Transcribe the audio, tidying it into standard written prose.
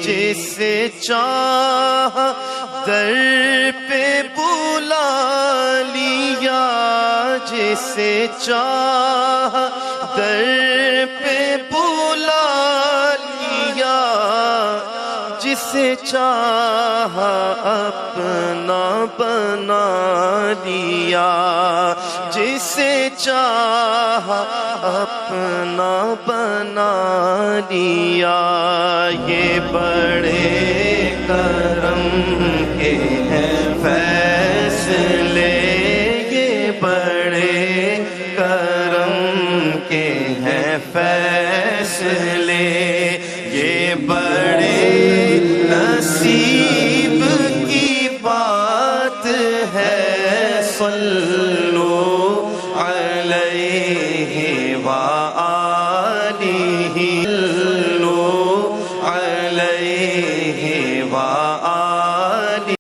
جسے چاہ در پہ بلا لیا، جسے چاہ در پہ بلا لیا، جسے چاہ اپنا بنا لیا، جسے چاہ اپنا بنا لیا۔ یہ بڑے کرم کے ہیں فیصلے، یہ بڑے کرم کے ہیں فیصلے، یہ بڑے نصیب کی بات ہے۔ صلو علیہ وآلہ، صلو علیہ